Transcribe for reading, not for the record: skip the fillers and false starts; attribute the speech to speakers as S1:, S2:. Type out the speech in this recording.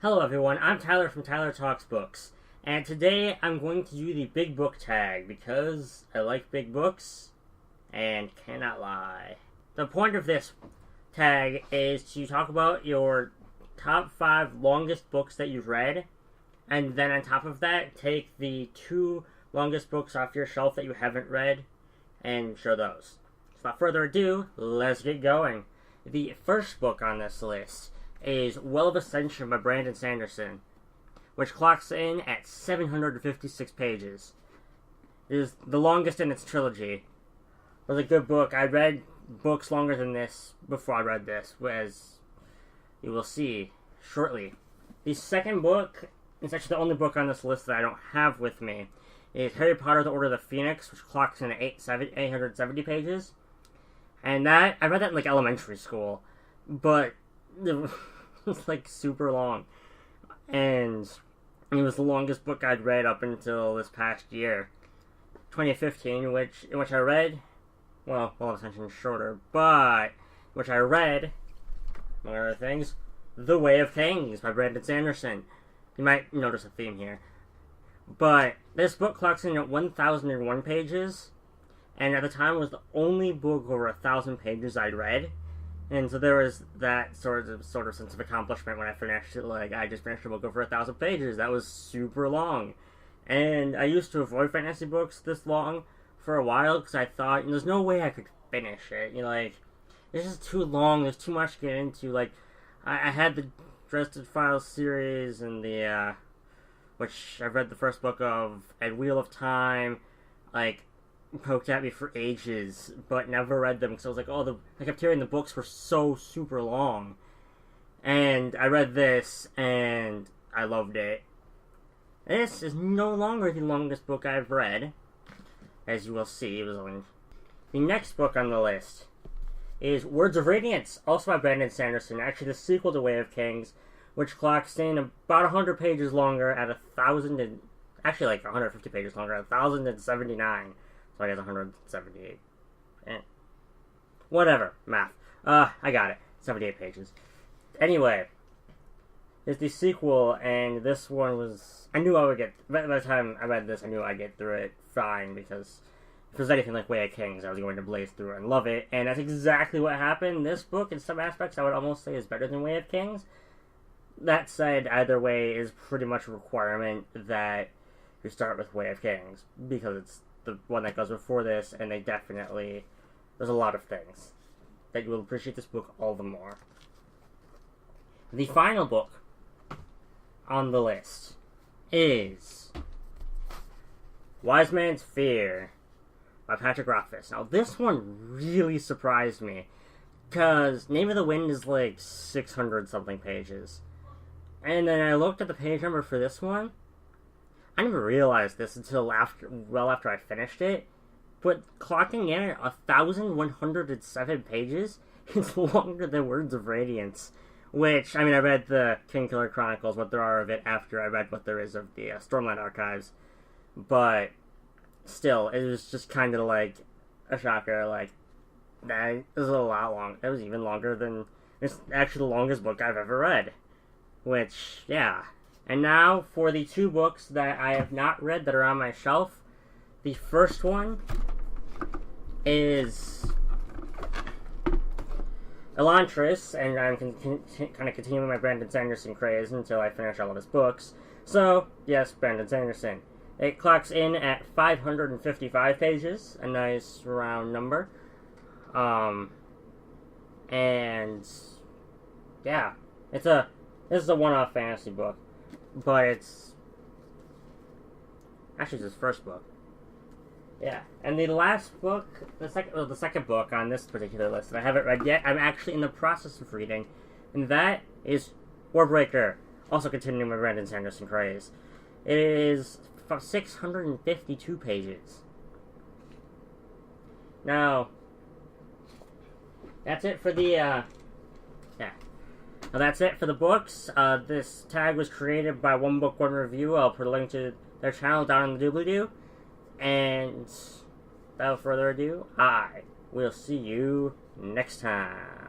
S1: Hello everyone, I'm Tyler from Tyler Talks Books, and today I'm going to do the big book tag because I like big books and cannot lie. The point of this tag is to talk about your top 5 longest books that you've read, and then on top of that, take the 2 longest books off your shelf that you haven't read and show those. So without further ado, let's get going. The first book on this list is Well of Ascension by Brandon Sanderson, which clocks in at 756 pages. It is the longest in its trilogy. It was a good book. I read books longer than this before I read this, as you will see shortly. The second book is actually the only book on this list that I don't have with me. It is Harry Potter: The Order of the Phoenix, which clocks in at 870 pages. And that, I read that in like elementary school, but it was like super long. And it was the longest book I'd read up until this past year, 2015, in which I read, well, Ascension is shorter, but which I read, among other things, The Way of Kings by Brandon Sanderson. You might notice a theme here. But this book clocks in at 1,001 pages, and at the time was the only book over 1,000 pages I'd read. And so there was that sort of sense of accomplishment when I finished it. Like, I just finished a book over 1,000 pages. That was super long. And I used to avoid fantasy books this long for a while because I thought, there's no way I could finish it. Like, it's just too long. There's too much to get into. Like, I had the Dresden Files series and the, which I read the first book of, and Wheel of Time, like, poked at me for ages, but never read them because I was like, I kept hearing the books were so super long. And I read this, and I loved it. This is no longer the longest book I've read, as you will see. It was only... The next book on the list is Words of Radiance, also by Brandon Sanderson, actually the sequel to Way of Kings, which clocks in about 100 pages longer at 1,000 and... Actually, like 150 pages longer at 1,079. So I guess 178. Whatever. Math. I got it. 78 pages. Anyway, it's the sequel, and this one was... I knew I would get... By the time I read this, I knew I'd get through it fine, because if it was anything like Way of Kings, I was going to blaze through it and love it, and that's exactly what happened. This book, in some aspects, I would almost say is better than Way of Kings. That said, either way is pretty much a requirement that you start with Way of Kings, because it's the one that goes before this, and there's a lot of things that you will appreciate this book all the more. The final book on the list is Wise Man's Fear by Patrick Rothfuss. Now, this one really surprised me, because Name of the Wind is like 600-something pages. And then I looked at the page number for this one. I never realized this until well after I finished it, but clocking in at 1,107 pages is longer than Words of Radiance, which, I read the Kingkiller Chronicles, what there are of it, after I read what there is of the Stormlight Archives, but still, it was just kind of like a shocker, like, that was a lot long. It was even longer than, it's actually the longest book I've ever read, which, yeah. And now, for the 2 books that I have not read that are on my shelf. The first one is Elantris, and I'm kind of continuing my Brandon Sanderson craze until I finish all of his books. So, yes, Brandon Sanderson. It clocks in at 555 pages, a nice round number. And, yeah, this is a one-off fantasy book. But it's actually his first book. Yeah, and the last book, the second book on this particular list that I haven't read yet, I'm actually in the process of reading, and that is Warbreaker, also continuing my Brandon Sanderson craze. It is 652 pages. Now, that's it for the, Well, that's it for the books. This tag was created by One Book, One Review. I'll put a link to their channel down in the doobly-doo. And without further ado, I will see you next time.